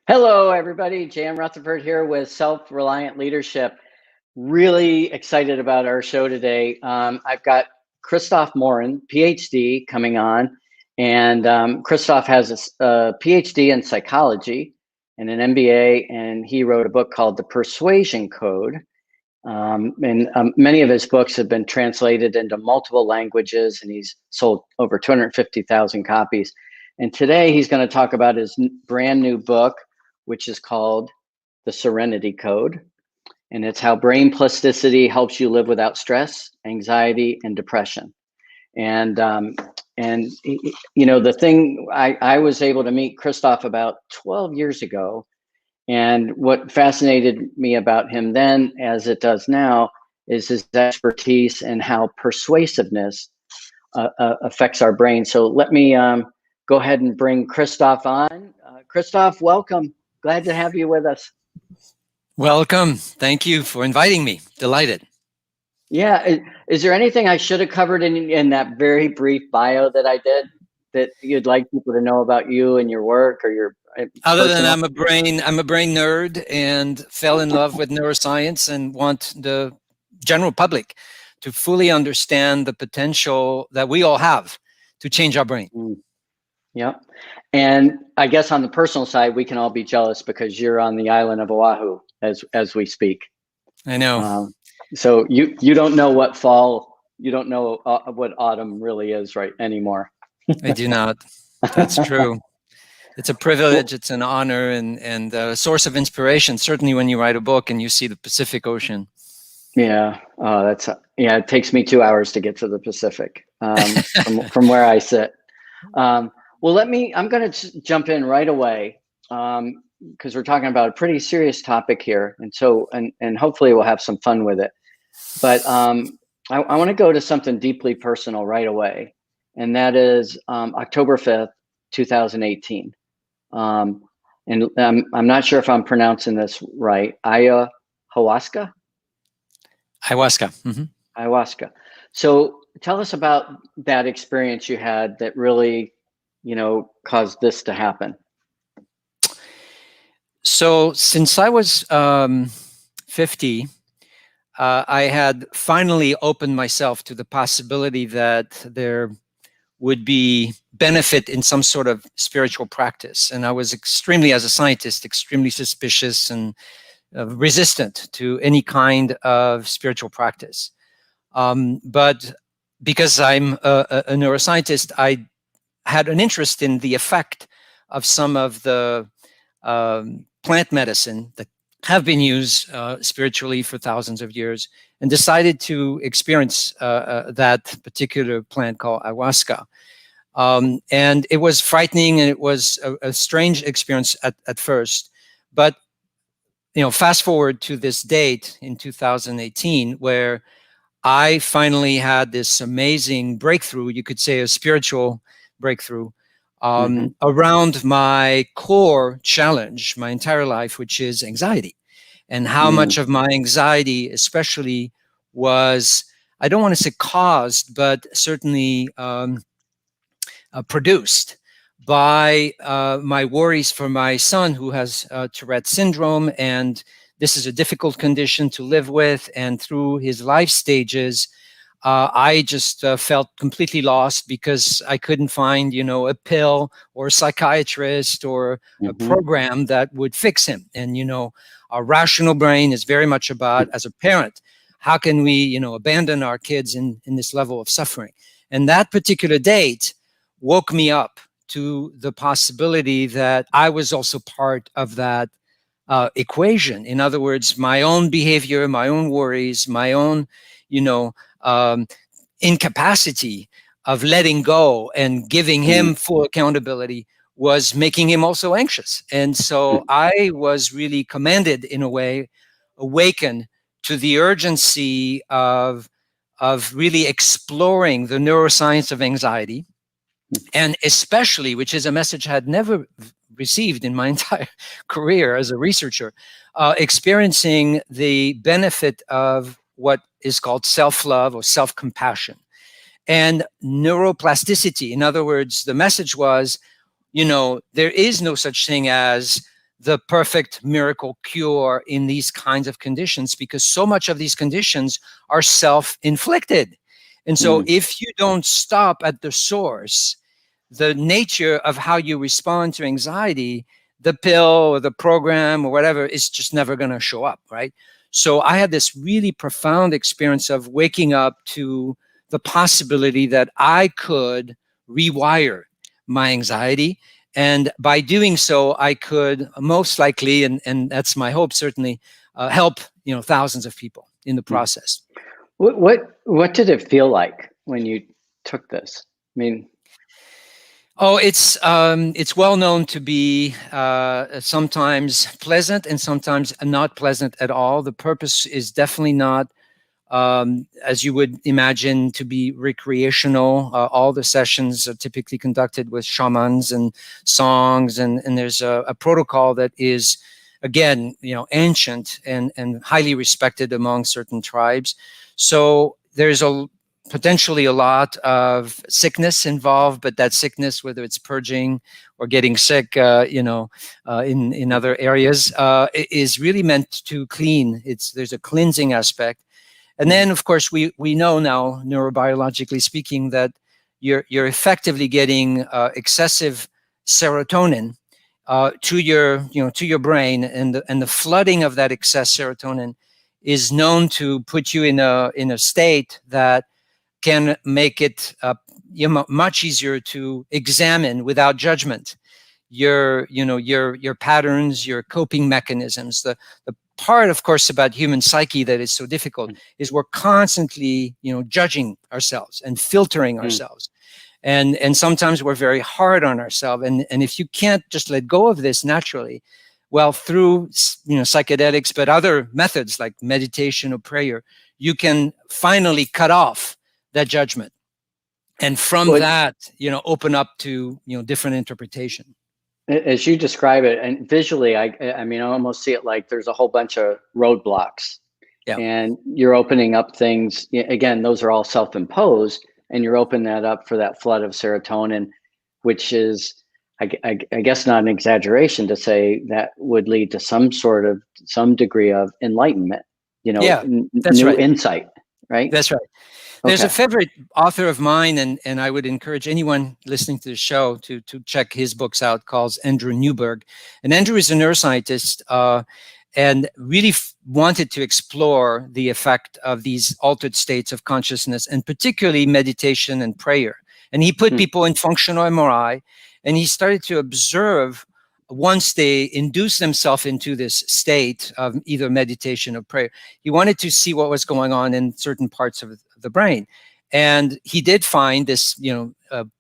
Hello, everybody. Jan Rutherford here with Self-Reliant Leadership. Really excited about our show today. I've got Christophe Morin, Ph.D., coming on. And Christophe has a Ph.D. in psychology and an MBA, and he wrote a book called The Persuasion Code. Many of his books have been translated into multiple languages, and he's sold over 250,000 copies. And today he's going to talk about his brand new book, which is called The Serenity Code. And it's how brain plasticity helps you live without stress, anxiety, and depression. And you know, the thing, I was able to meet Christophe about 12 years ago. And what fascinated me about him then, as it does now, is his expertise and how persuasiveness affects our brain. So let me go ahead and bring Christophe on. Christophe, welcome. Glad to have you with us. Welcome. Thank you for inviting me. Delighted. Yeah. Is there anything I should have covered in that very brief bio that I did that you'd like people to know about you and your work or your Other than personal? I'm a brain nerd and fell in love with neuroscience and want the general public to fully understand the potential that we all have to change our brain. Yep. And I guess on the personal side, we can all be jealous because you're on the island of Oahu as we speak. I know. So you don't know what fall, you don't know what autumn really is right anymore. I do not. That's true. It's a privilege, it's an honor, and a source of inspiration, certainly when you write a book and you see the Pacific Ocean. Yeah, yeah, it takes me 2 hours to get to the Pacific from where I sit. Well, I'm going to jump in right away because we're talking about a pretty serious topic here. And hopefully we'll have some fun with it. But I want to go to something deeply personal right away. And that is October 5th, 2018. And I'm not sure if I'm pronouncing this right. Ayahuasca? Ayahuasca. Mm-hmm. Ayahuasca. So tell us about that experience you had that really, caused this to happen. So since I was 50, I had finally opened myself to the possibility that there would be benefit in some sort of spiritual practice. And I was as a scientist, extremely suspicious and resistant to any kind of spiritual practice. But because I'm a neuroscientist, I had an interest in the effect of some of the plant medicine that have been used spiritually for thousands of years, and decided to experience that particular plant called ayahuasca. And it was frightening, and it was a strange experience at first. But fast forward to this date in 2018, where I finally had this amazing breakthrough, you could say a spiritual breakthrough, around my core challenge my entire life, which is anxiety. And how much of my anxiety especially was, I don't want to say caused, but certainly produced by my worries for my son, who has Tourette syndrome. And this is a difficult condition to live with. And through his life stages, I just felt completely lost because I couldn't find, a pill or a psychiatrist or a program that would fix him. And, our rational brain is very much about, as a parent, how can we, abandon our kids in this level of suffering? And that particular date woke me up to the possibility that I was also part of that equation. In other words, my own behavior, my own worries, my own, incapacity of letting go and giving him full accountability was making him also anxious. And so I was really commanded, in a way, awakened to the urgency of really exploring the neuroscience of anxiety. And especially, which is a message I had never received in my entire career as a researcher, experiencing the benefit of what is called self-love or self-compassion and neuroplasticity. In other words, the message was, there is no such thing as the perfect miracle cure in these kinds of conditions, because so much of these conditions are self-inflicted. And so if you don't stop at the source, the nature of how you respond to anxiety, the pill or the program or whatever is just never going to show up, right? So I had this really profound experience of waking up to the possibility that I could rewire my anxiety. And by doing so, I could most likely, and that's my hope, certainly, help thousands of people in the process. What did it feel like when you took this? I mean, oh, it's well known to be sometimes pleasant and sometimes not pleasant at all. The purpose is definitely not, as you would imagine, to be recreational. All the sessions are typically conducted with shamans and songs, and there's a protocol that is, again, ancient and highly respected among certain tribes. So there's potentially a lot of sickness involved, but that sickness, whether it's purging or getting sick, in other areas, is really meant to clean. There's a cleansing aspect. And then, of course, we know now, neurobiologically speaking, that you're effectively getting excessive serotonin to your brain, and the flooding of that excess serotonin is known to put you in a state that can make it much easier to examine without judgment your patterns, your coping mechanisms. The part, of course, about human psyche that is so difficult is we're constantly, judging ourselves and filtering ourselves. And sometimes we're very hard on ourselves. And if you can't just let go of this naturally, well, through, psychedelics, but other methods like meditation or prayer, you can finally cut off that judgment. And from that, open up to, different interpretation. As you describe it, and visually, I mean, I almost see it like there's a whole bunch of roadblocks, and you're opening up things. Again, those are all self-imposed, and you're opening that up for that flood of serotonin, which is, I guess, not an exaggeration to say that would lead to some degree of enlightenment. That's new right. Insight, right? That's right. There's a favorite author of mine, and I would encourage anyone listening to the show to check his books out, called Andrew Newberg. And Andrew is a neuroscientist and really wanted to explore the effect of these altered states of consciousness, and particularly meditation and prayer. And he put people in functional MRI, and he started to observe, once they induce themselves into this state of either meditation or prayer, he wanted to see what was going on in certain parts of the brain. And he did find this,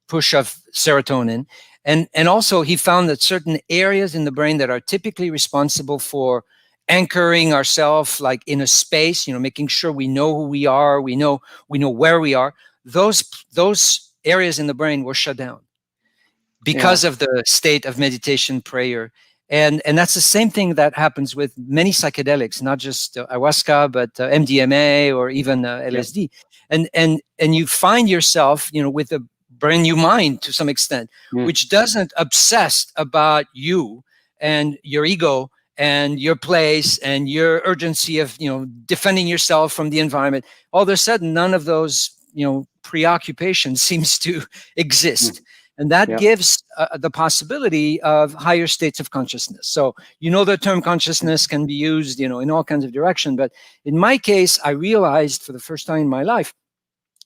push of serotonin. And also he found that certain areas in the brain that are typically responsible for anchoring ourselves, like in a space, making sure we know who we are, we know where we are, those areas in the brain were shut down because of the state of meditation, prayer. And that's the same thing that happens with many psychedelics, not just ayahuasca, but MDMA or even LSD. And you find yourself, with a brand new mind to some extent, which doesn't obsess about you and your ego and your place and your urgency of, defending yourself from the environment. All of a sudden, none of those, preoccupations seems to exist. And that gives the possibility of higher states of consciousness. So, the term consciousness can be used, in all kinds of directions. But in my case, I realized for the first time in my life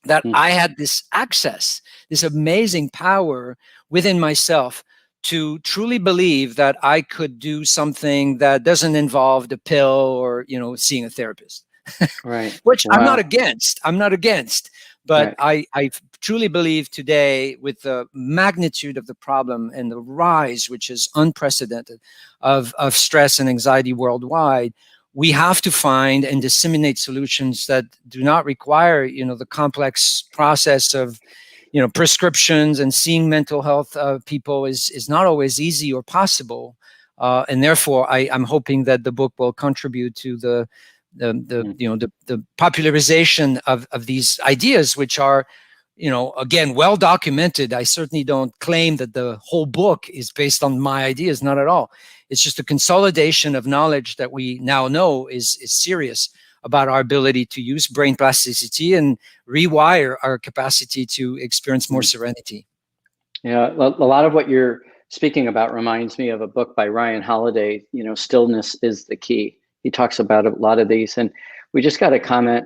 that I had this access, this amazing power within myself to truly believe that I could do something that doesn't involve the pill or, seeing a therapist. Right. Which I'm not against. But I truly believe today, with the magnitude of the problem and the rise, which is unprecedented, of stress and anxiety worldwide, we have to find and disseminate solutions that do not require, the complex process of, prescriptions, and seeing mental health people is not always easy or possible. And therefore, I'm hoping that the book will contribute to the popularization of these ideas, which are again, well documented. I certainly don't claim that the whole book is based on my ideas, not at all. It's just a consolidation of knowledge that we now know is serious about our ability to use brain plasticity and rewire our capacity to experience more serenity. Yeah, a lot of what you're speaking about reminds me of a book by Ryan Holiday, Stillness is the Key. He talks about a lot of these. And we just got a comment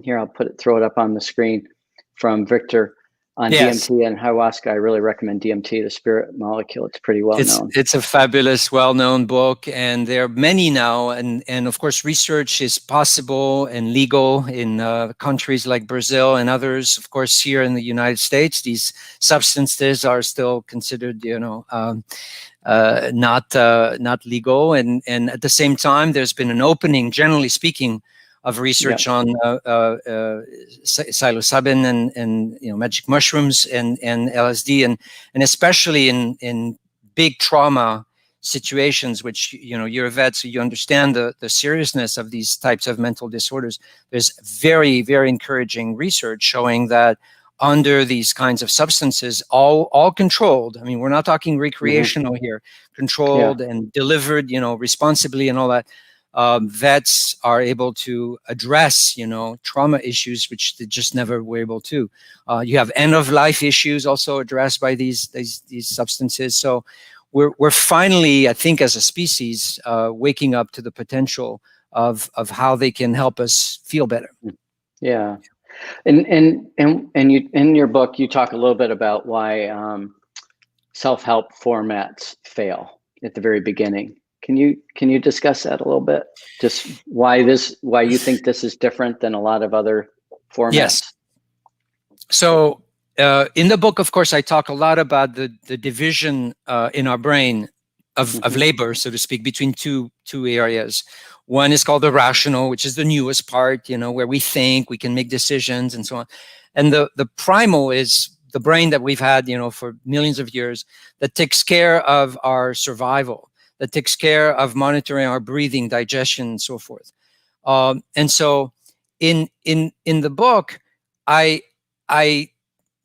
here. I'll throw it up on the screen from Victor on DMT and ayahuasca. I really recommend DMT, the spirit molecule. It's pretty well known. It's a fabulous, well-known book, and there are many now. And of course, research is possible and legal in countries like Brazil and others. Of course, here in the United States, these substances are still considered, not legal. And at the same time, there's been an opening, generally speaking, of research on psilocybin and magic mushrooms and LSD and especially in big trauma situations, which you're a vet, so you understand the seriousness of these types of mental disorders. There's very, very encouraging research showing that under these kinds of substances, all controlled. I mean, we're not talking recreational here, controlled and delivered, responsibly and all that. Vets are able to address, trauma issues, which they just never were able to. You have end-of-life issues also addressed by these substances. So we're finally, I think, as a species, waking up to the potential of how they can help us feel better. Yeah, and you in your book you talk a little bit about why self-help formats fail at the very beginning. Can you discuss that a little bit? Just why you think this is different than a lot of other formats? Yes. So in the book, of course, I talk a lot about the division in our brain of labor, so to speak, between two areas. One is called the rational, which is the newest part, where we think, we can make decisions and so on. And the primal is the brain that we've had, for millions of years, that takes care of our survival, that takes care of monitoring our breathing, digestion, and so forth. And so in the book, I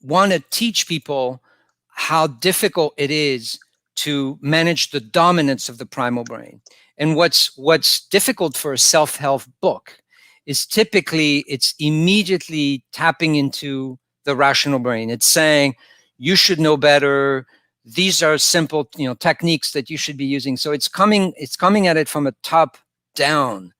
want to teach people how difficult it is to manage the dominance of the primal brain. And what's difficult for a self-help book is typically it's immediately tapping into the rational brain. It's saying, you should know better. These are simple, techniques that you should be using. So it's coming at it from a top-down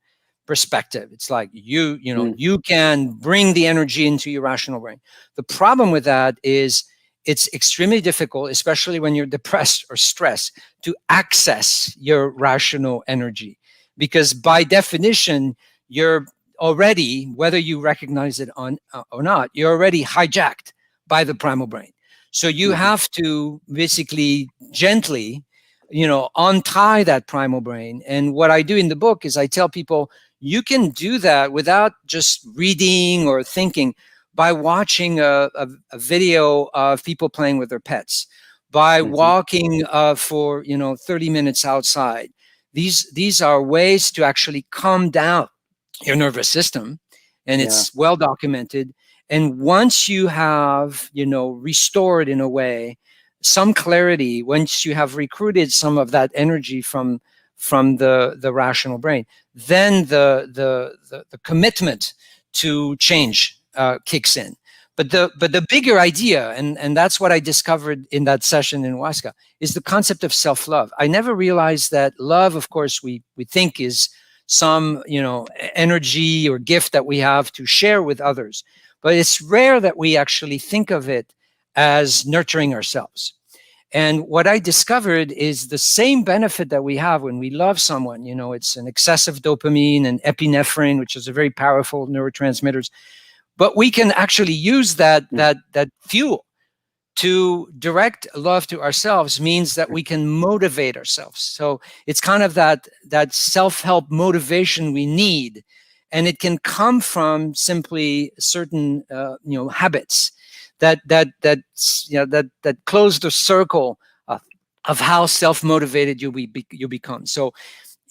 perspective. It's like you can bring the energy into your rational brain. The problem with that is it's extremely difficult, especially when you're depressed or stressed, to access your rational energy, because by definition, you're already, whether you recognize it or not, you're already hijacked by the primal brain. So you have to basically gently, untie that primal brain. And what I do in the book is I tell people, you can do that without just reading or thinking, by watching a video of people playing with their pets, by walking for 30 minutes outside. These are ways to actually calm down your nervous system, and it's well documented. And once you have restored in a way some clarity, once you have recruited some of that energy from the rational brain, then the commitment to change kicks in. But the bigger idea, and that's what I discovered in that session in ayahuasca, is the concept of self-love. I never realized that love, of course, we think is some energy or gift that we have to share with others, but it's rare that we actually think of it as nurturing ourselves. And what I discovered is the same benefit that we have when we love someone. It's an excessive dopamine and epinephrine, which is a very powerful neurotransmitters. But we can actually use that fuel to direct love to ourselves, means that we can motivate ourselves. So it's kind of that self-help motivation we need, and it can come from simply certain habits that close the circle of how self-motivated you become. So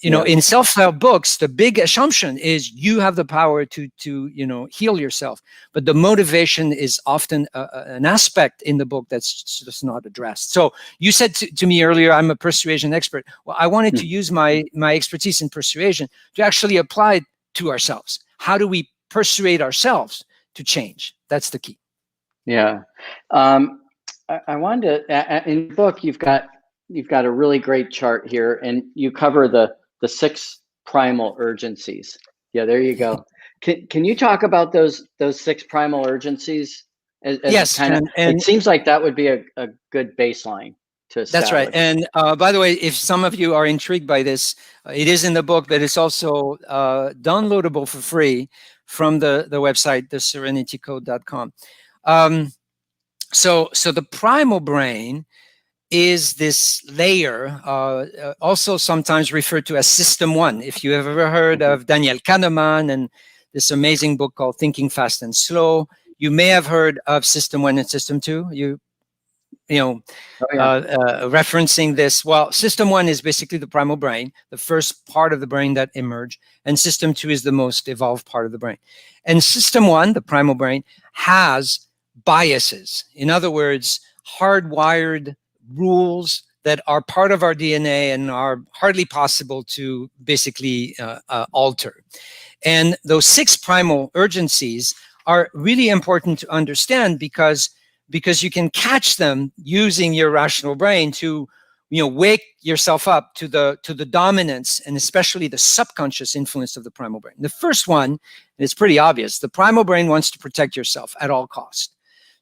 you know, in self-help books, the big assumption is you have the power to you know, heal yourself. But the motivation is often an aspect in the book that's just not addressed. So you said to me earlier, I'm a persuasion expert. Well, I wanted to use my expertise in persuasion to actually apply it to ourselves. How do we persuade ourselves to change? That's the key. Yeah. I wanted to, in the book, you've got a really great chart here, and you cover the 6 primal urgencies. Yeah, there you go. Can you talk about those 6 primal urgencies? As yes, kind of, it seems like that would be a good baseline to establish. That's right. And by the way, if some of you are intrigued by this, it is in the book, but it's also downloadable for free from the website, the serenitycode.com. So the primal brain is this layer, also sometimes referred to as System 1. If you have ever heard of Daniel Kahneman and this amazing book called Thinking Fast and Slow, you may have heard of System 1 and System 2. You know, referencing this. Well, System 1 is basically the primal brain, the first part of the brain that emerged, and System 2 is the most evolved part of the brain. And System 1, the primal brain, has biases. In other words, hardwired rules that are part of our DNA and are hardly possible to basically alter. And those 6 primal urgencies are really important to understand because you can catch them using your rational brain to, you know, wake yourself up to the dominance and especially the subconscious influence of the primal brain. The first one is pretty obvious. The primal brain wants to protect yourself at all costs.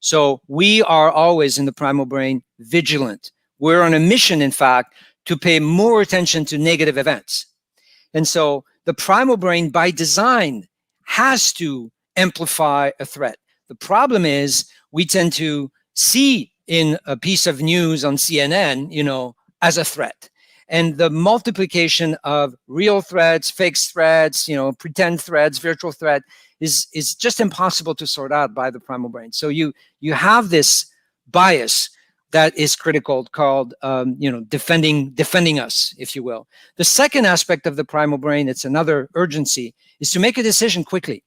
So we are always in the primal brain vigilant. We're on a mission, in fact, to pay more attention to negative events. And so the primal brain by design has to amplify a threat. The problem is we tend to see in a piece of news on CNN, you know, as a threat. And the multiplication of real threats, fake threats, you know, pretend threats, virtual threat is just impossible to sort out by the primal brain. So you have this bias that is critical called, you know, defending us, if you will. The second aspect of the primal brain, it's another urgency, is to make a decision quickly.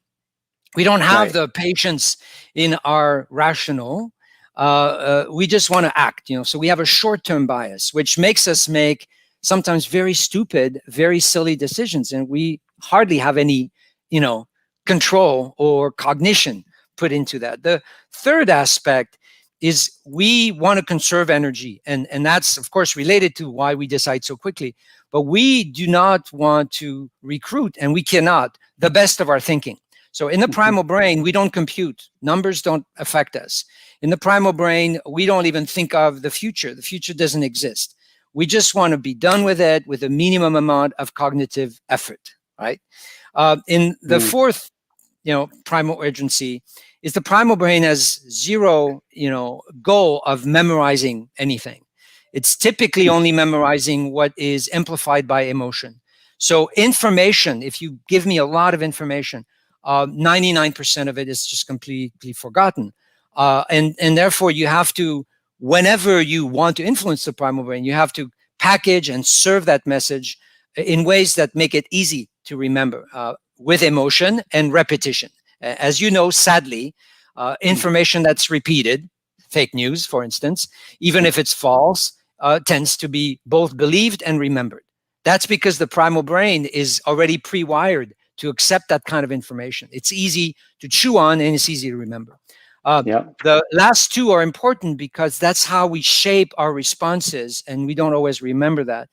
We don't have the patience in our rational. We just want to act, you know. So we have a short-term bias, which makes us make sometimes very stupid, very silly decisions, and we hardly have any, you know, control or cognition put into that. The third aspect is we want to conserve energy, and that's of course related to why we decide so quickly. But we do not want to recruit, and we cannot, the best of our thinking. So in the primal brain, we don't compute. Numbers don't affect us. In the primal brain, we don't even think of the future. The future doesn't exist. We just want to be done with it with a minimum amount of cognitive effort, right? In the fourth, you know, primal urgency is the primal brain has zero, you know, goal of memorizing anything. It's typically only memorizing what is amplified by emotion. So information, if you give me a lot of information, 99% of it is just completely forgotten. And therefore you have to, whenever you want to influence the primal brain, you have to package and serve that message in ways that make it easy to remember with emotion and repetition. As you know, sadly, information that's repeated, fake news, for instance, even if it's false, tends to be both believed and remembered. That's because the primal brain is already pre-wired to accept that kind of information. It's easy to chew on and it's easy to remember. The last two are important because that's how we shape our responses, and we don't always remember that.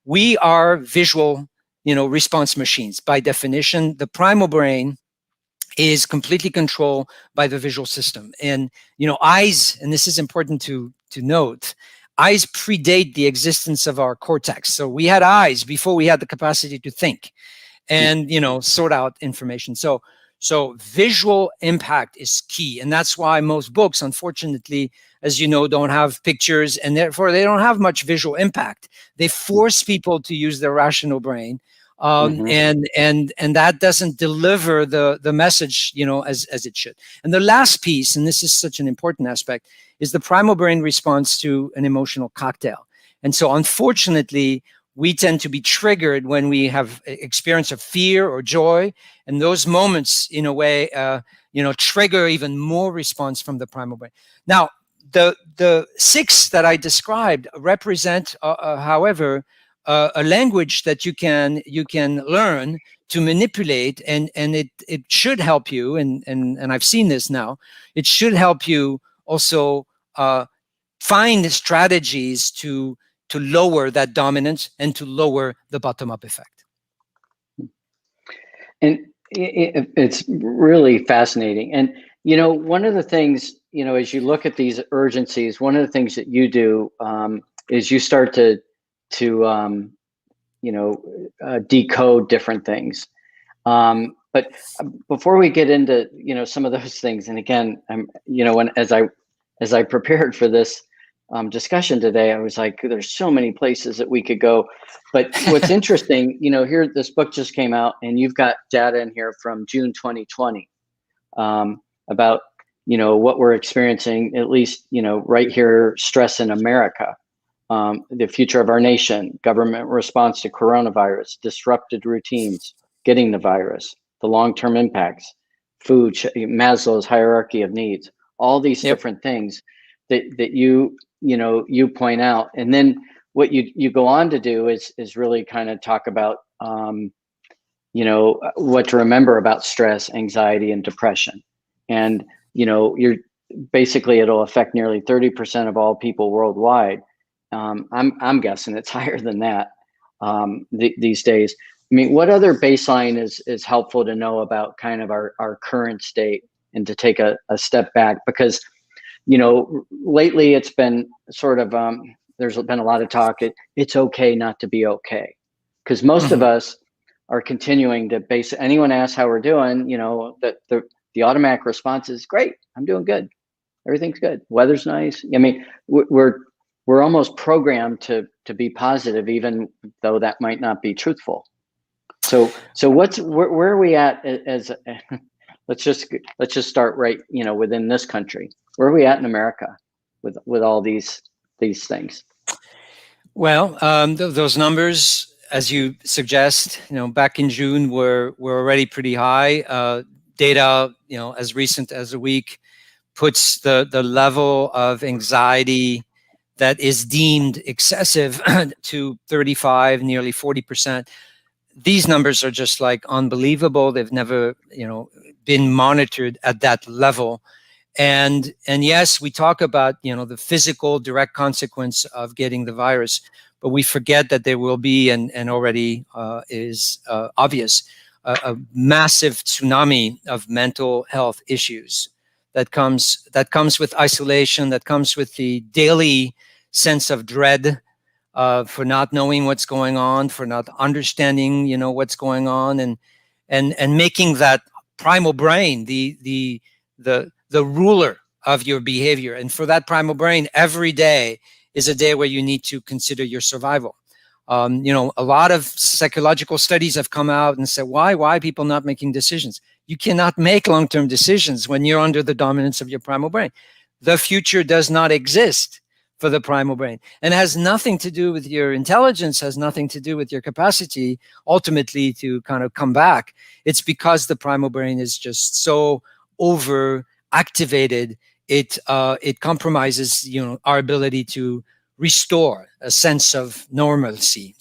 We are visual, you know, response machines. By definition, the primal brain is completely controlled by the visual system. And, you know, eyes, and this is important to note, eyes predate the existence of our cortex. So we had eyes before we had the capacity to think and, you know, sort out information. So visual impact is key. And that's why most books, unfortunately, as you know, don't have pictures, and therefore they don't have much visual impact. They force people to use their rational brain. And that doesn't deliver the message, you know, as it should. And the last piece, and this is such an important aspect, is the primal brain responds to an emotional cocktail. And so unfortunately, we tend to be triggered when we have experience of fear or joy, and those moments, in a way, trigger even more response from the primal brain. Now, the six that I described represent, however, a language that you can learn to manipulate, and it should help you. And I've seen this now. It should help you also find strategies to lower that dominance and to lower the bottom-up effect. And it's really fascinating. And, one of the things, as you look at these urgencies, one of the things that you do is you start to decode different things. But before we get into, some of those things, and again, as I prepared for this discussion today, I was like, there's so many places that we could go. But what's interesting, here, this book just came out, and you've got data in here from June 2020 about, what we're experiencing, at least, right here, stress in America, the future of our nation, government response to coronavirus, disrupted routines, getting the virus, the long-term impacts, food, Maslow's hierarchy of needs, all these different things that you point out. And then what you go on to do is really kind of talk about, what to remember about stress, anxiety, and depression. And, you're basically, it'll affect nearly 30% of all people worldwide. I'm guessing it's higher than that these days. I mean, what other baseline is helpful to know about kind of our current state, and to take a step back? Because, lately it's been sort of, there's been a lot of talk, it's okay not to be okay. Because most of us are continuing to anyone asks how we're doing, that the automatic response is, great, I'm doing good. Everything's good. Weather's nice. I mean, we're almost programmed to be positive, even though that might not be truthful. So where are we at as let's just start right, within this country. Where are we at in America with all these things? Well, those numbers, as you suggest, back in June were already pretty high. Data, as recent as a week, puts the level of anxiety that is deemed excessive to 35, nearly 40%. These numbers are just like unbelievable. They've never, been monitored at that level. And yes, we talk about, the physical direct consequence of getting the virus, but we forget that there will be, and already is obvious, a massive tsunami of mental health issues that comes with isolation, that comes with the daily sense of dread for not knowing what's going on, for not understanding, what's going on, and making that primal brain the ruler of your behavior. And for that primal brain, every day is a day where you need to consider your survival. A lot of psychological studies have come out and said, why people not making decisions? You cannot make long-term decisions when you're under the dominance of your primal brain. The future does not exist for the primal brain, and has nothing to do with your intelligence, has nothing to do with your capacity ultimately to kind of come back. It's because the primal brain is just so over activated, it compromises our ability to restore a sense of normalcy.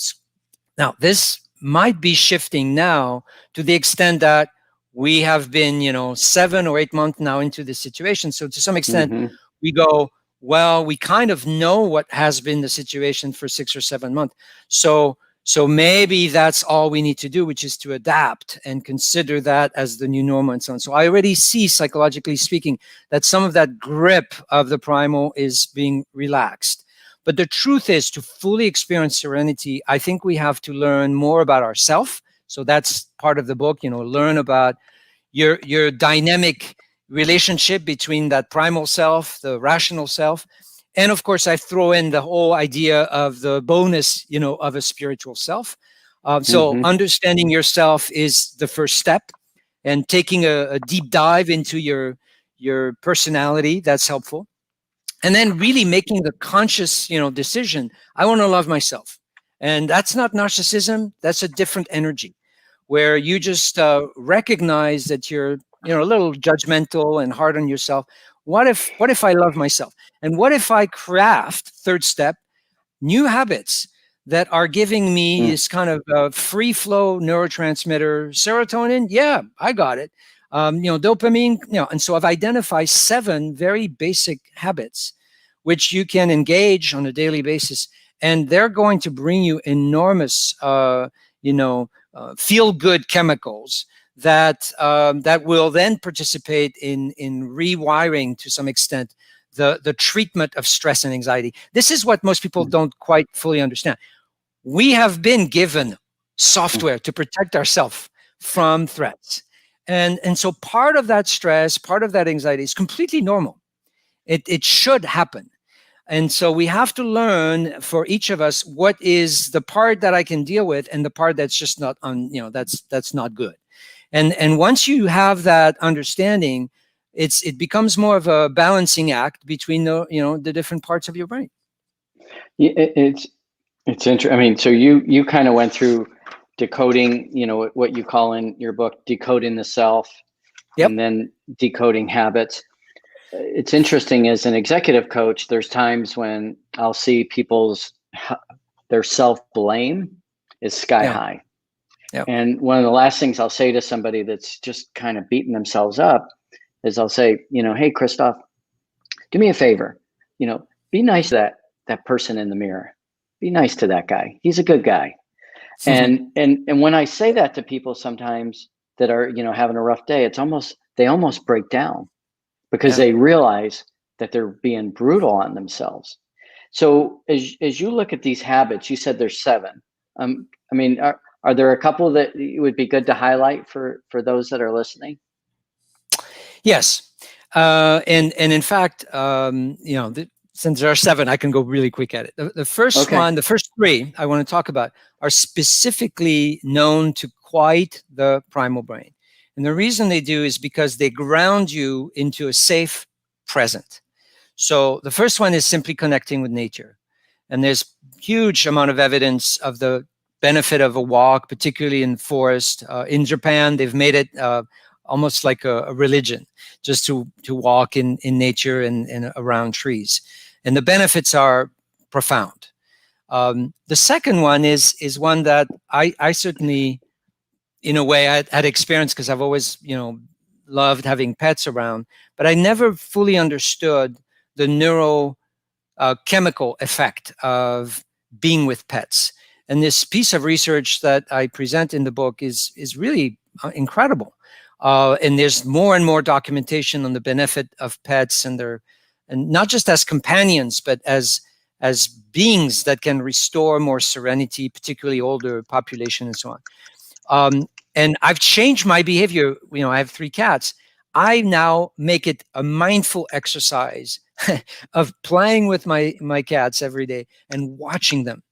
Now, this might be shifting now to the extent that we have been 7 or 8 months now into this situation. So to some extent, we go, well, we kind of know what has been the situation for 6 or 7 months. So maybe that's all we need to do, which is to adapt and consider that as the new normal and so on. So I already see, psychologically speaking, that some of that grip of the primal is being relaxed. But the truth is, to fully experience serenity, I think we have to learn more about ourselves. So that's part of the book, learn about your dynamic relationship between that primal self, the rational self. And of course, I throw in the whole idea of the bonus, of a spiritual self. So understanding yourself is the first step, and taking a deep dive into your personality, that's helpful. And then really making the conscious, decision. I want to love myself. And that's not narcissism. That's a different energy where you just recognize that you're, a little judgmental and hard on yourself. What if I love myself? And what if I craft, third step, new habits that are giving me this kind of free flow neurotransmitter, serotonin? Yeah, I got it. Dopamine, and so I've identified 7 very basic habits which you can engage on a daily basis, and they're going to bring you enormous, feel-good chemicals that that will then participate in rewiring to some extent the treatment of stress and anxiety. This is what most people don't quite fully understand. We have been given software to protect ourselves from threats. And so part of that stress, part of that anxiety is completely normal. It should happen. And so we have to learn for each of us what is the part that I can deal with and the part that's just not that's not good. And once you have that understanding, it becomes more of a balancing act between the different parts of your brain. It's interesting. I mean, so you kind of went through decoding, what you call in your book, decoding the self, yep. And then decoding habits. It's interesting, as an executive coach, there's times when I'll see their self-blame is sky high. Yep. And one of the last things I'll say to somebody that's just kind of beating themselves up is I'll say, hey, Christophe, do me a favor, be nice to that person in the mirror. Be nice to that guy. He's a good guy. And when I say that to people sometimes that are, having a rough day, they almost break down because they realize that they're being brutal on themselves. So as you look at these habits, you said there's 7. I mean, are there a couple that it would be good to highlight for those that are listening? Yes. And in fact, since there are 7, I can go really quick at it. The first one, the first 3 I want to talk about are specifically known to quiet the primal brain. And the reason they do is because they ground you into a safe present. So the first one is simply connecting with nature. And there's huge amount of evidence of the benefit of a walk, particularly in forest. In Japan, they've made it almost like a religion, just to walk in nature and around trees. And the benefits are profound. The second one is one that I certainly, in a way, I had experienced because I've always, loved having pets around, but I never fully understood the neurochemical effect of being with pets. And this piece of research that I present in the book is really incredible. And there's more and more documentation on the benefit of pets and not just as companions, but as beings that can restore more serenity, particularly older population and so on. And I've changed my behavior. I have 3 cats. I now make it a mindful exercise of playing with my cats every day and watching them.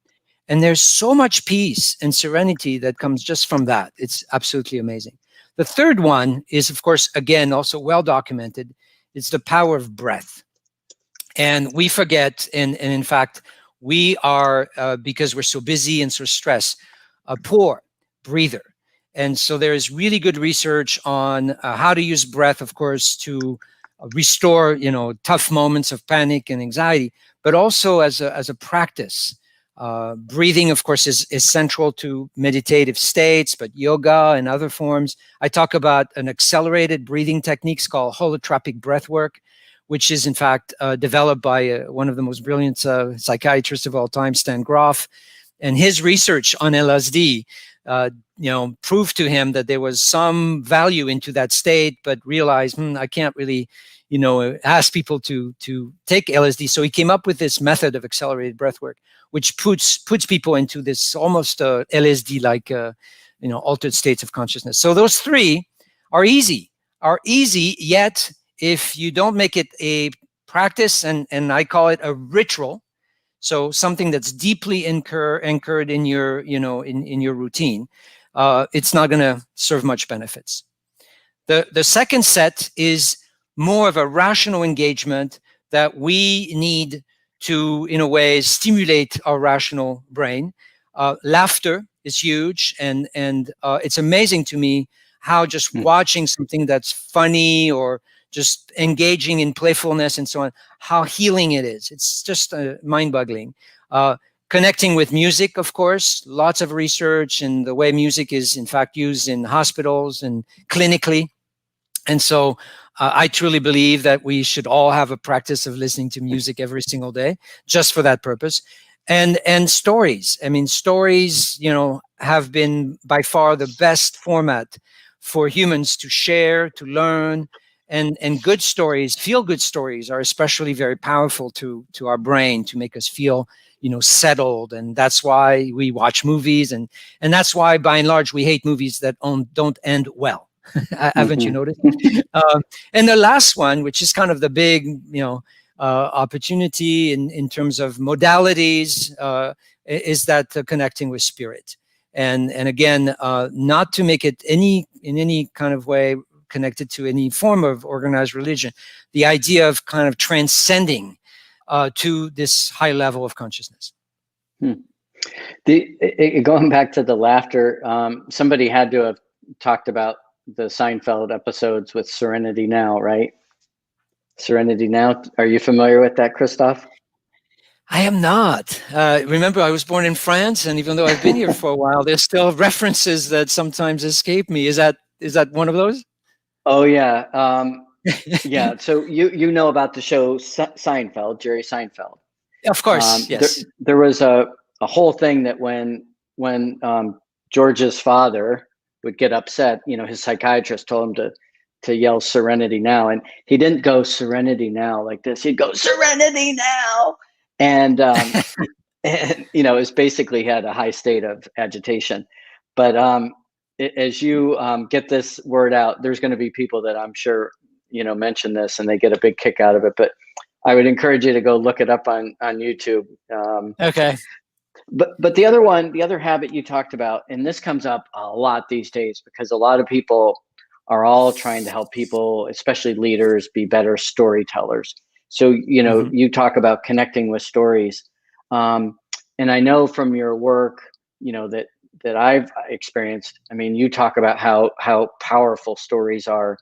And there's so much peace and serenity that comes just from that. It's absolutely amazing. The third one is, of course, again, also well documented. It's the power of breath. And we forget, and in fact, we are, because we're so busy and so stressed, a poor breather. And so there is really good research on how to use breath, of course, to restore, tough moments of panic and anxiety, but also as a practice. Breathing, of course, is central to meditative states, but yoga and other forms. I talk about an accelerated breathing techniques called holotropic breath work, which is in fact developed by one of the most brilliant psychiatrists of all time, Stan Grof. And his research on LSD, proved to him that there was some value into that state, but realized, I can't really, ask people to take LSD. So he came up with this method of accelerated breath work, which puts people into this almost LSD-like, altered states of consciousness. So those 3 are easy, yet if you don't make it a practice, and I call it a ritual, so something that's deeply anchored in your, in your routine, it's not going to serve much benefits. The second set is more of a rational engagement that we need to, in a way, stimulate our rational brain. Laughter is huge, and it's amazing to me how just watching something that's funny or just engaging in playfulness and so on, how healing it is. It's just mind-boggling. Connecting with music, of course, lots of research in the way music is in fact used in hospitals and clinically. And so I truly believe that we should all have a practice of listening to music every single day, just for that purpose. And stories. I mean, stories, have been by far the best format for humans to share, to learn, and good stories, feel good stories, are especially very powerful to our brain, to make us feel settled. And that's why we watch movies, and that's why by and large we hate movies that don't end well. Haven't you noticed? And the last one, which is kind of the big opportunity in terms of modalities, is that connecting with spirit. And again, not to make it in any kind of way connected to any form of organized religion, the idea of kind of transcending to this high level of consciousness. Going back to the laughter, somebody had to have talked about the Seinfeld episodes with Serenity Now, right? Serenity Now. Are you familiar with that, Christophe? I am not. Remember, I was born in France, and even though I've been here for a while, there's still references that sometimes escape me. Is that one of those? Oh yeah, yeah. So you know about the show Seinfeld, Jerry Seinfeld. Of course, yes. There was a whole thing that when George's father would get upset, his psychiatrist told him to yell Serenity Now, and he didn't go Serenity Now like this. He'd go Serenity Now, and it's basically had a high state of agitation. But as you get this word out, there's going to be people that I'm sure mention this and they get a big kick out of it. But I would encourage you to go look it up on YouTube. Okay. But the other habit you talked about, and this comes up a lot these days because a lot of people are all trying to help people, especially leaders, be better storytellers. So, you talk about connecting with stories. And I know from your work, that I've experienced, I mean, you talk about how powerful stories are,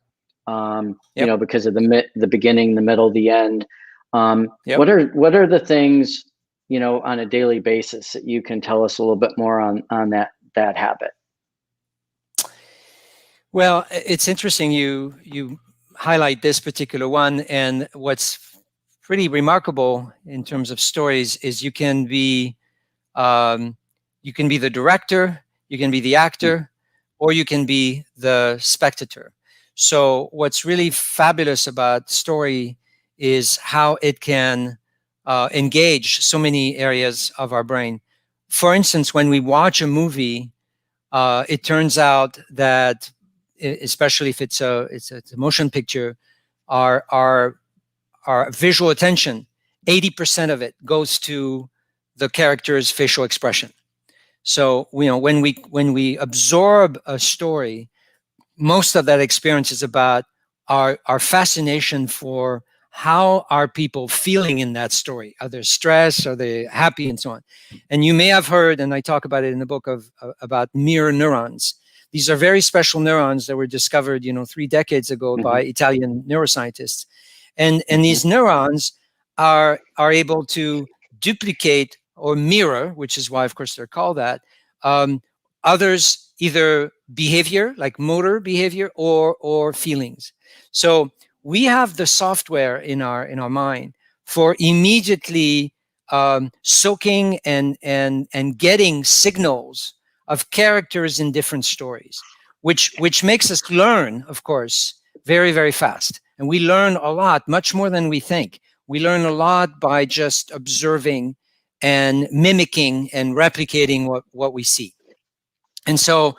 because of the beginning, the middle, the end. What are the things, on a daily basis that you can tell us a little bit more on that habit? Well, it's interesting you highlight this particular one, and what's pretty remarkable in terms of stories is you can be the director, you can be the actor, or you can be the spectator. So what's really fabulous about story is how it can engage so many areas of our brain. For instance, when we watch a movie, it turns out that, especially if it's a motion picture, our visual attention, 80% of it goes to the character's facial expression. So when we absorb a story, most of that experience is about our fascination for how are people feeling in that story. Are they stressed? Are they happy? And so on. And you may have heard, and I talk about it in the book, about mirror neurons. These are very special neurons that were discovered 3 decades ago by Italian neuroscientists. And these neurons are able to duplicate or mirror, which is why, of course, they're called that, others' either behavior, like motor behavior, or feelings. So we have the software in our mind for immediately soaking and getting signals of characters in different stories, which makes us learn, of course, very, very fast. And we learn a lot, much more than we think. We learn a lot by just observing and mimicking and replicating what we see. And so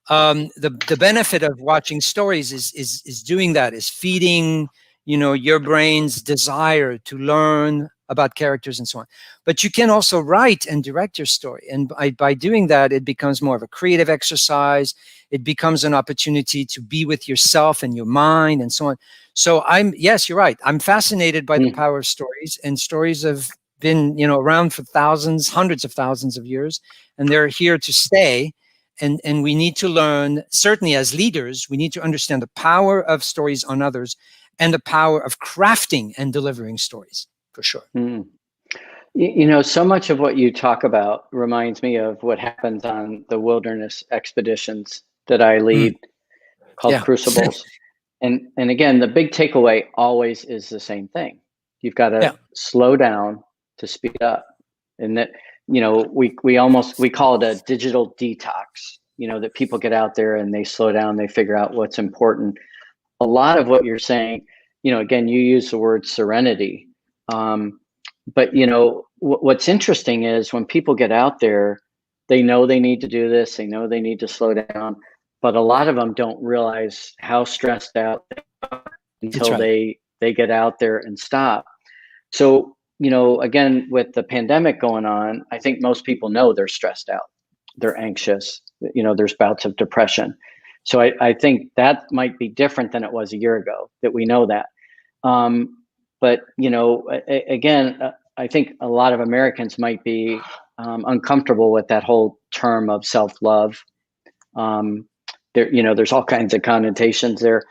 the benefit of watching stories is doing that, is feeding your brain's desire to learn about characters and so on. But you can also write and direct your story, and by doing that, it becomes more of a creative exercise. It becomes an opportunity to be with yourself and your mind and so on. So yes, you're right. I'm fascinated by the power of stories, and stories of been, around for thousands, hundreds of thousands of years, and they're here to stay. And we need to learn, certainly as leaders, we need to understand the power of stories on others and the power of crafting and delivering stories, for sure. Mm. So much of what you talk about reminds me of what happens on the wilderness expeditions that I lead, called Crucibles. And again, the big takeaway always is the same thing. You've got to slow down to speed up. And that, we call it a digital detox, that people get out there and they slow down, they figure out what's important. A lot of what you're saying, again, you use the word serenity. But what's interesting is when people get out there, they know they need to do this, they know they need to slow down, but a lot of them don't realize how stressed out they are until they get out there and stop. So, again, with the pandemic going on, I think most people know they're stressed out, they're anxious, there's bouts of depression. So I think that might be different than it was a year ago, that we know that. But, again, I think a lot of Americans might be uncomfortable with that whole term of self-love. There's all kinds of connotations there.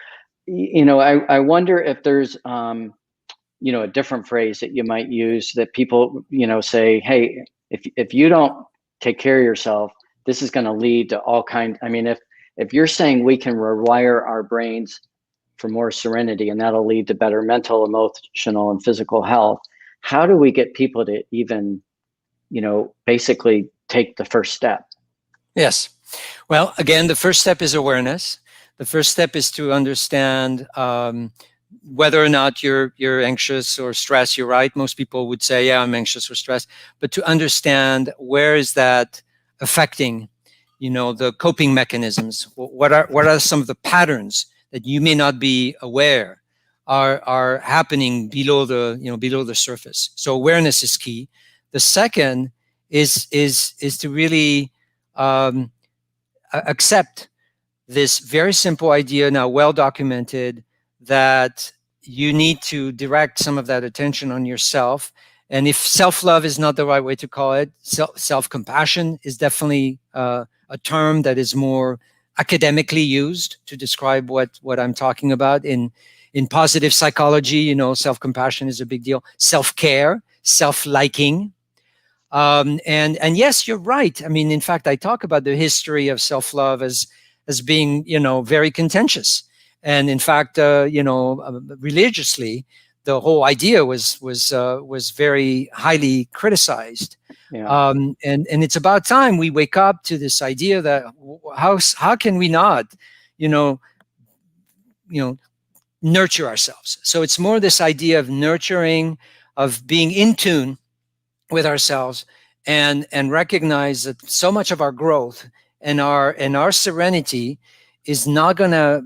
I wonder if there's, a different phrase that you might use that people, say, hey, if you don't take care of yourself, this is going to lead to all kinds. I mean, if you're saying we can rewire our brains for more serenity, and that'll lead to better mental, emotional, and physical health, how do we get people to even, basically take the first step? Yes. Well, again, the first step is awareness. The first step is to understand whether or not you're anxious or stressed. You're right. Most people would say, yeah, I'm anxious or stressed. But to understand where is that affecting, the coping mechanisms. What are some of the patterns that you may not be aware are happening below the surface. So awareness is key. The second is to really accept this very simple idea, now well documented, that you need to direct some of that attention on yourself. And if self-love is not the right way to call it, self-compassion is definitely a term that is more academically used to describe what I'm talking about. In positive psychology, self-compassion is a big deal. Self-care, self-liking. And yes, you're right. I mean, in fact, I talk about the history of self-love as being, very contentious. And in fact, religiously, the whole idea was very highly criticized. Yeah. And it's about time we wake up to this idea that how can we not, nurture ourselves? So it's more this idea of nurturing, of being in tune with ourselves, and recognize that so much of our growth and our serenity is not going to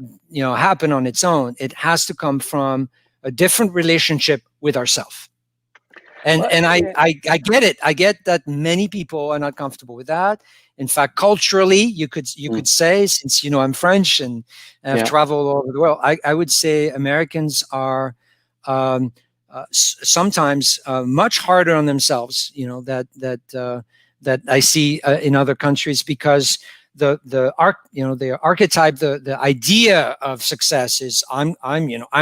happen on its own. It has to come from a different relationship with ourselves. And I get it. I get that many people are not comfortable with that. In fact, culturally, you could say, since I'm French and I've traveled all over the world, I would say Americans are sometimes much harder on themselves. That I see in other countries, because the archetype, the idea of success is I'm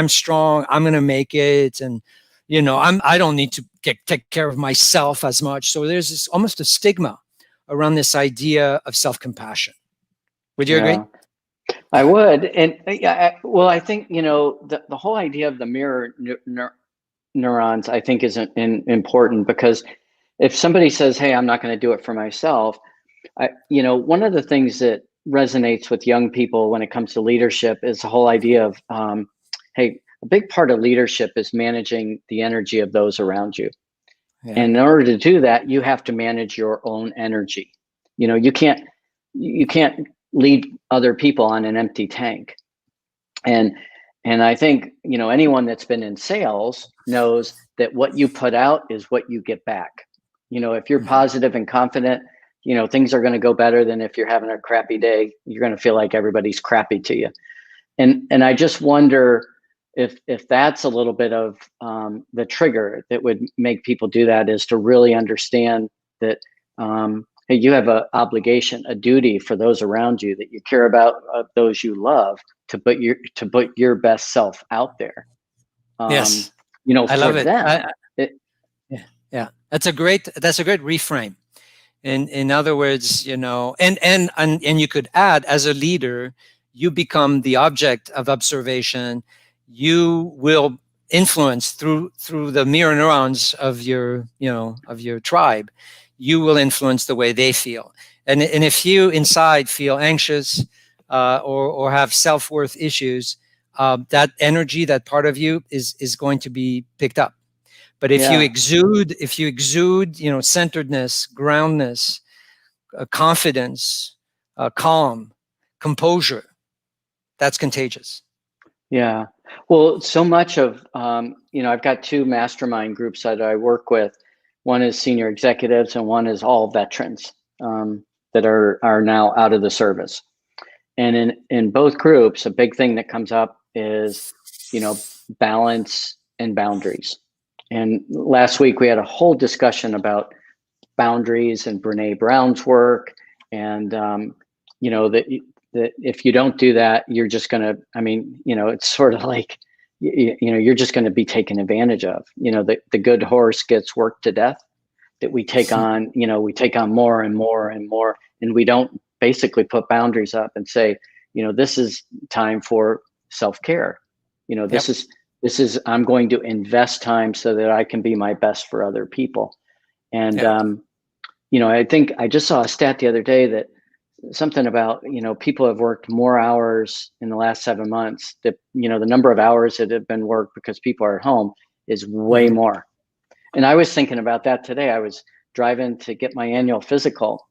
strong, I'm going to make it, and I don't need to take care of myself as much. So there's this almost a stigma around this idea of self-compassion. Would you agree? I would. And I think the whole idea of the mirror neurons, I think, is important, because if somebody says, hey, I'm not going to do it for myself, one of the things that resonates with young people when it comes to leadership is the whole idea of, hey, a big part of leadership is managing the energy of those around you. Yeah. And in order to do that, you have to manage your own energy. You can't lead other people on an empty tank. And I think, anyone that's been in sales knows that what you put out is what you get back. If you're positive and confident, things are going to go better than if you're having a crappy day. You're going to feel like everybody's crappy to you. And I just wonder if that's a little bit of the trigger that would make people do that, is to really understand that hey, you have an obligation, a duty for those around you that you care about, those you love, to put your best self out there. Yes, I For love it. them. Yeah, yeah, that's a great reframe. In other words, and you could add, as a leader, you become the object of observation. You will influence through the mirror neurons of your tribe. You will influence the way they feel. And if you inside feel anxious or have self-worth issues, that energy, that part of you is going to be picked up. But if you exude, centeredness, groundness, confidence, calm, composure, that's contagious. Yeah. Well, so much of, I've got two mastermind groups that I work with. One is senior executives and one is all veterans that are now out of the service. And in both groups, a big thing that comes up is, balance and boundaries. And last week we had a whole discussion about boundaries and Brene Brown's work, and that if you don't do that, you're just going to, it's sort of like, you're just going to be taken advantage of. The good horse gets worked to death, that we take on, we take on more and more and more, and we don't basically put boundaries up and say, this is time for self-care. This is, I'm going to invest time so that I can be my best for other people. And, I think I just saw a stat the other day that something about, people have worked more hours in the last 7 months. The number of hours that have been worked because people are at home is way more. And I was thinking about that today. I was driving to get my annual physical,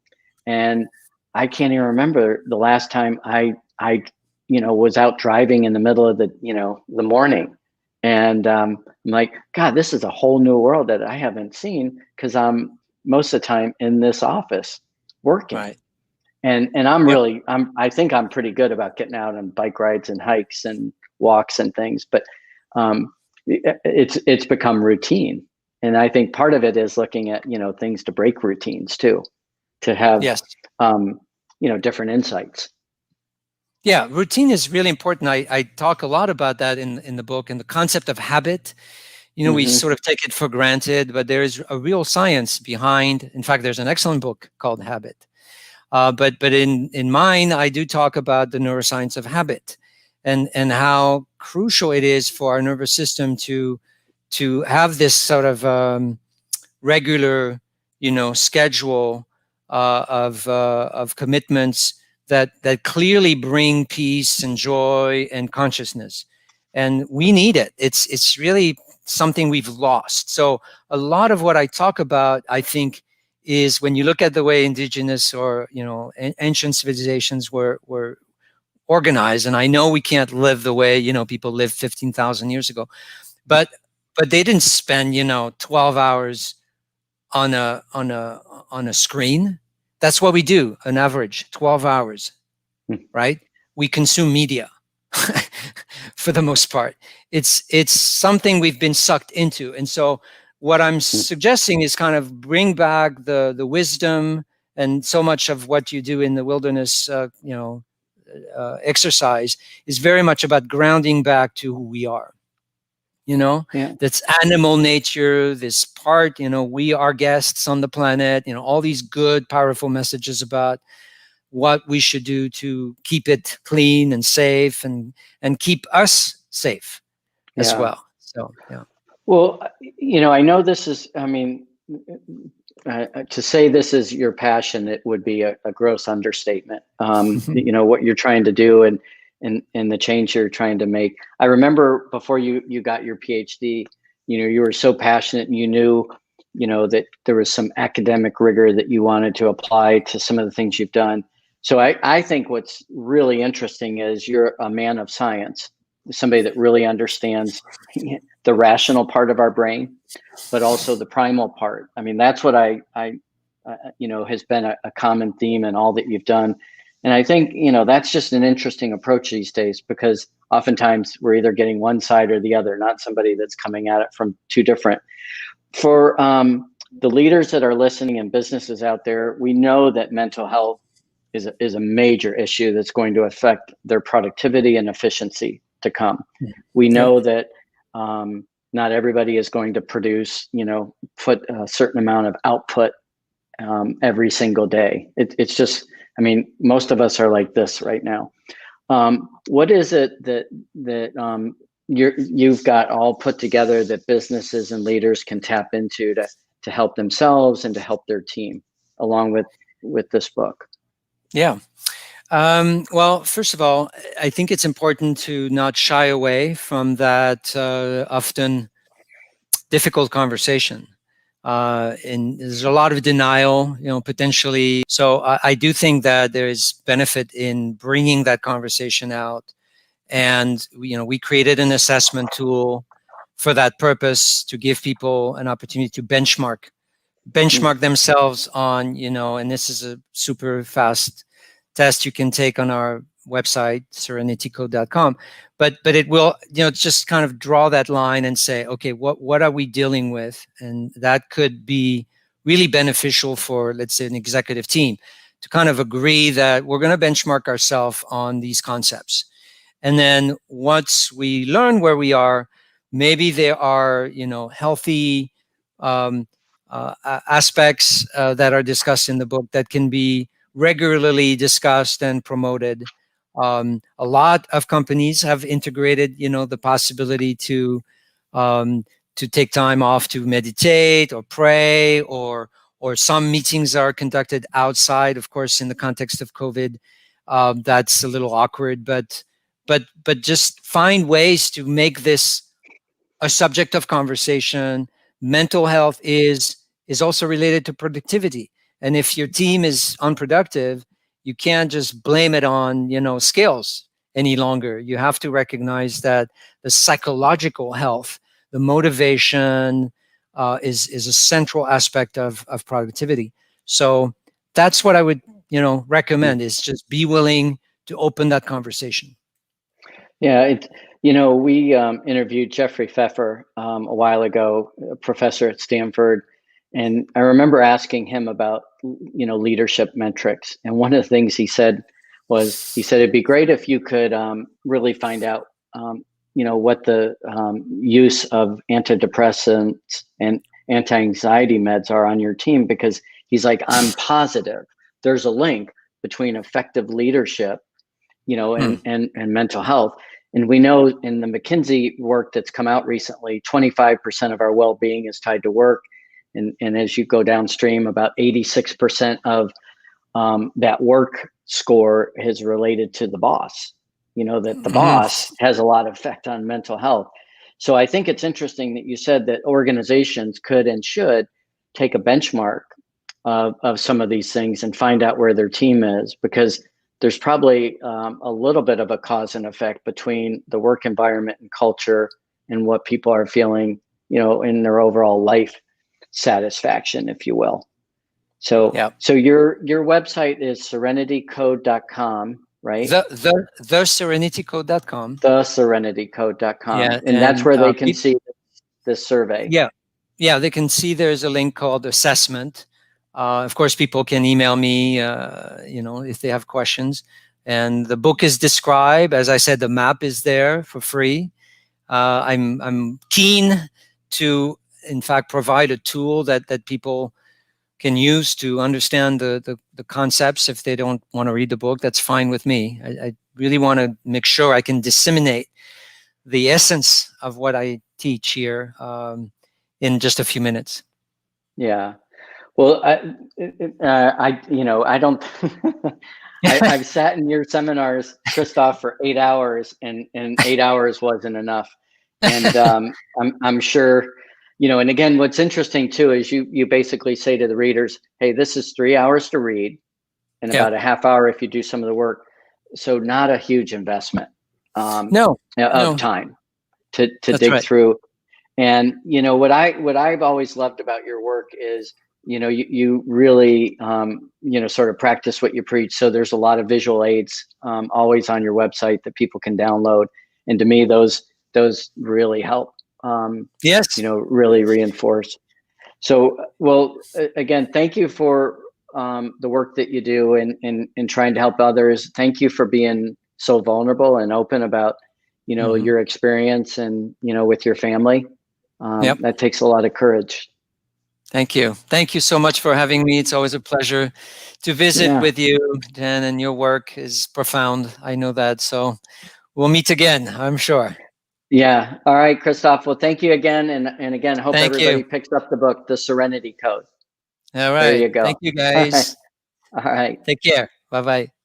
and I can't even remember the last time I was out driving in the middle of the morning. And I'm like, God, this is a whole new world that I haven't seen, because I'm most of the time in this office working. Right. And I think I'm pretty good about getting out on bike rides and hikes and walks and things, but it's become routine. And I think part of it is looking at, things to break routines too, to have, different insights. Yeah, routine is really important. I talk a lot about that in the book, and the concept of habit. We sort of take it for granted, but there is a real science behind. In fact, there's an excellent book called Habit. But in mine, I do talk about the neuroscience of habit, and how crucial it is for our nervous system to have this sort of regular, schedule of commitments that clearly bring peace and joy and consciousness. And we need it. It's really something we've lost. So a lot of what I talk about, I think, is when you look at the way indigenous or ancient civilizations were organized. And I know we can't live the way people lived 15,000 years ago, but they didn't spend 12 hours on a screen. That's what we do, on average, 12 hours, right? We consume media for the most part. It's something we've been sucked into. And so what I'm suggesting is kind of bring back the wisdom, and so much of what you do in the wilderness, exercise is very much about grounding back to who we are. That's animal nature, this part, we are guests on the planet, all these good, powerful messages about what we should do to keep it clean and safe and keep us safe as well. So, yeah. Well, I know this is, to say this is your passion, it would be a gross understatement. What you're trying to do and the change you're trying to make. I remember before you got your PhD, you were so passionate, and you knew, that there was some academic rigor that you wanted to apply to some of the things you've done. So I think what's really interesting is you're a man of science, somebody that really understands the rational part of our brain, but also the primal part. That's what I has been a common theme in all that you've done. And I think, that's just an interesting approach these days, because oftentimes we're either getting one side or the other, not somebody that's coming at it from two different. For the leaders that are listening and businesses out there, we know that mental health is a major issue that's going to affect their productivity and efficiency to come. We know that not everybody is going to produce, put a certain amount of output every single day. It's just, most of us are like this right now. What is it that you've got all put together that businesses and leaders can tap into to help themselves and to help their team, along with this book? Yeah. Well, first of all, I think it's important to not shy away from that often difficult conversation. And there's a lot of denial, potentially. So I do think that there is benefit in bringing that conversation out. And, we created an assessment tool for that purpose, to give people an opportunity to benchmark themselves on, and this is a super fast test you can take on our website, serenitycode.com. But it will, just kind of draw that line and say, okay, what are we dealing with? And that could be really beneficial for, let's say, an executive team to kind of agree that we're going to benchmark ourselves on these concepts. And then once we learn where we are, maybe there are, healthy aspects that are discussed in the book that can be regularly discussed and promoted. A lot of companies have integrated, the possibility to take time off to meditate or pray, or some meetings are conducted outside. Of course, in the context of COVID, that's a little awkward, but just find ways to make this a subject of conversation. Mental health is also related to productivity. And if your team is unproductive, you can't just blame it on, skills any longer. You have to recognize that the psychological health, the motivation is a central aspect of productivity. So that's what I would, recommend, is just be willing to open that conversation. Yeah, we interviewed Jeffrey Pfeffer a while ago, a professor at Stanford, and I remember asking him about leadership metrics. And one of the things he said it'd be great if you could really find out what the use of antidepressants and anti-anxiety meds are on your team, because he's like, I'm positive there's a link between effective leadership and mental health. And we know in the McKinsey work that's come out recently, 25% of our well-being is tied to work. And as you go downstream, about 86% of that work score is related to the boss, that the boss has a lot of effect on mental health. So I think it's interesting that you said that organizations could and should take a benchmark of some of these things and find out where their team is, because there's probably a little bit of a cause and effect between the work environment and culture and what people are feeling, in their overall life satisfaction, if you will. So, So your website is serenitycode.com, right? The serenitycode.com. The serenitycode.com. Yeah, and that's where they can see this survey. Yeah, they can see there's a link called assessment. Of course, people can email me, if they have questions. And the book is described. As I said, the map is there for free. I'm keen to, in fact, provide a tool that people can use to understand the concepts. If they don't want to read the book, that's fine with me. I really want to make sure I can disseminate the essence of what I teach here in just a few minutes. Yeah. Well, I don't. I've sat in your seminars, Christophe, for 8 hours, and 8 hours wasn't enough. And I'm sure, and again, what's interesting too is you basically say to the readers, hey, this is 3 hours to read, and about a half hour if you do some of the work. So not a huge investment of time to dig through. And what I've always loved about your work is you really, sort of practice what you preach. So there's a lot of visual aids always on your website that people can download. And to me, those really help, Yes. really reinforce. So, well, again, thank you for the work that you do in trying to help others. Thank you for being so vulnerable and open about, your experience and, with your family. Yep. That takes a lot of courage. Thank you. Thank you so much for having me. It's always a pleasure to visit with you, Dan, and your work is profound. I know that. So we'll meet again, I'm sure. Yeah. All right, Christophe. Well, thank you again. And again, hope Thank everybody you. picks up the book, The Serenity Code. All right. There you go. Thank you, guys. All right. Take care. Bye-bye.